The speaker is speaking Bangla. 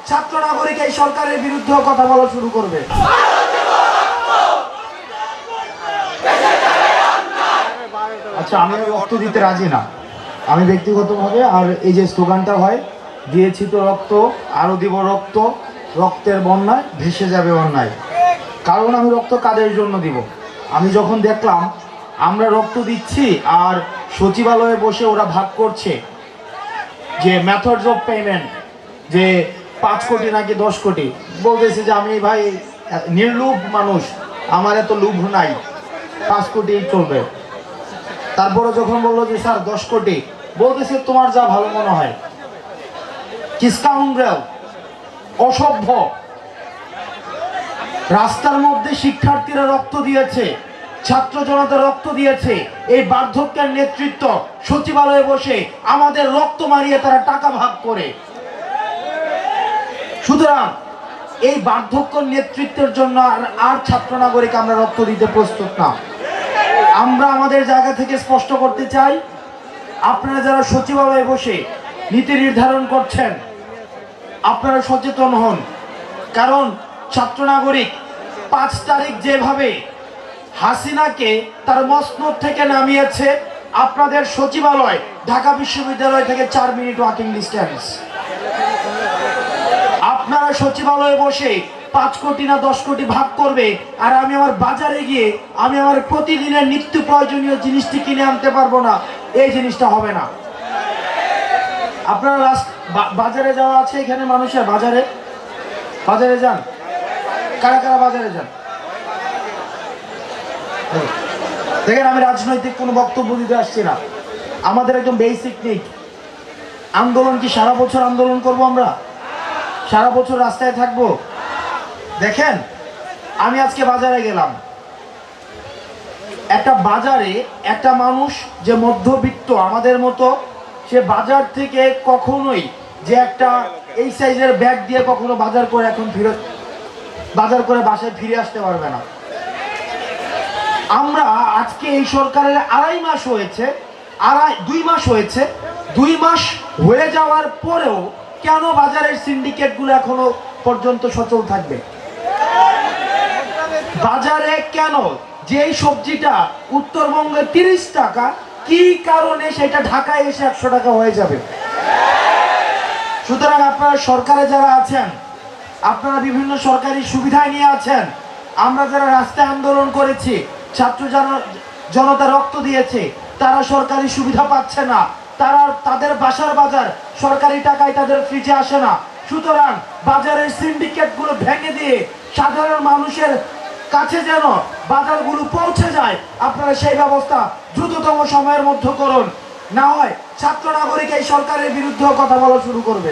ছাত্র নাগরিক এই সরকারের বিরুদ্ধেও কথা বলা শুরু করবে। আচ্ছা, আমি রক্ত দিতে রাজি না, আমি ব্যক্তিগতভাবে। আর এই যে স্লোগানটা হয়, দিয়েছি তো রক্ত, আরো দিব রক্ত, রক্তের বন্যায় ভেসে যাবে অন্যায়। কারণ আমি রক্ত কাদের জন্য দিব? আমি যখন দেখলাম আমরা রক্ত দিচ্ছি আর সচিবালয়ে বসে ওরা ভাগ করছে যে মেথডস অফ পেমেন্ট, যে 5 কোটি নাকি 10 কোটি, বলতেছে যে আমি ভাই নির্লোভ মানুষ, আমার এত লোভ নাই, 5 কোটি চলবে। তারপরে যখন বললো যে স্যার 10 কোটি, বলতেছে তোমার যা ভালো মনে হয়। কি স্কাউন্ড্রেল, অসভ্য। রাস্তার মধ্যে শিক্ষার্থীরা রক্ত দিয়েছে, ছাত্র জনতা রক্ত দিয়েছে, এই বার্ধক্যের নেতৃত্ব সচিবালয়ে বসে আমাদের রক্ত মারিয়ে তারা টাকা ভাগ করে। সুতরাং এই বার্ধক্য নেতৃত্বের জন্য আর ছাত্র নাগরিক আমরা রক্ত দিতে প্রস্তুত না। আমরা আমাদের জায়গা থেকে স্পষ্ট করতে চাই, আপনারা যারা সচিবালয়ে বসে নীতি নির্ধারণ করছেন, আপনারা সচেতন হন। কারণ ছাত্র নাগরিক 5 তারিখ যেভাবে হাসিনাকে তার মসনদ থেকে নামিয়েছে, আপনাদের সচিবালয় ঢাকা বিশ্ববিদ্যালয় থেকে 4 মিনিট ওয়াকিং ডিস্টেন্স। আপনারা সচিবালয়ে বসে 5 কোটি না 10 কোটি ভাগ করবে, আর আমি আমার বাজারে গিয়ে আমি আমার প্রতিদিনের নিত্য প্রয়োজনীয় জিনিসটি কিনে আনতে পারবো না, এই জিনিসটা হবে না। আপনারা বাজারে যাওয়া আছে এখানে মানুষের, বাজারে যান, কারা কারা বাজারে যান? দেখেন, আমি রাজনৈতিক কোনো বক্তব্য দিতে আসছি না, আমাদের একদম বেসিক নিড। আন্দোলন কি সারা বছর আন্দোলন করব? আমরা সারা বছর রাস্তায় থাকবো? দেখেন, আমি আজকে বাজারে গেলাম, একটা বাজারে একটা মানুষ যে মধ্যবিত্ত আমাদের মতো, সে বাজার থেকে কখনোই যে একটা এই সাইজের ব্যাগ দিয়ে কখনো বাজার করে এখন বাজার করে বাসায় ফিরে আসতে পারবে না। আমরা আজকে এই সরকারের 2.5 মাস হয়েছে, 2 মাস হয়েছে, 2 মাস হয়ে যাওয়ার পরেও কেন বাজারের সিন্ডিকেটগুলো এখনো পর্যন্ত সচল থাকবে? বাজারে কেন যেই সবজিটা উত্তরবঙ্গে 30 টাকা, কি কারণে সেটা ঢাকায় এসে 100 টাকা হয়ে যাবে? সুতরাং আপনারা সরকারে যারা আছেন, আপনারা বিভিন্ন সরকারি সুবিধা নিয়ে আছেন, আমরা যারা রাস্তায় আন্দোলন করেছি, ছাত্র জনতা রক্ত দিয়েছে, তারা সরকারি সুবিধা পাচ্ছে না, তাদের বাসার বাজার সরকারি টাকায় তাদের ফ্রিজে আসে না। সুতরাং বাজারের সিন্ডিকেটগুলো ভেঙে দিয়ে সাধারণ মানুষের কাছে যেন বাজারগুলো পৌঁছে যায়, আপনারা সেই ব্যবস্থা দ্রুততম সময়ের মধ্যে করুন। না হয় ছাত্র নাগরিক এই সরকারের বিরুদ্ধে কথা বলা শুরু করবে।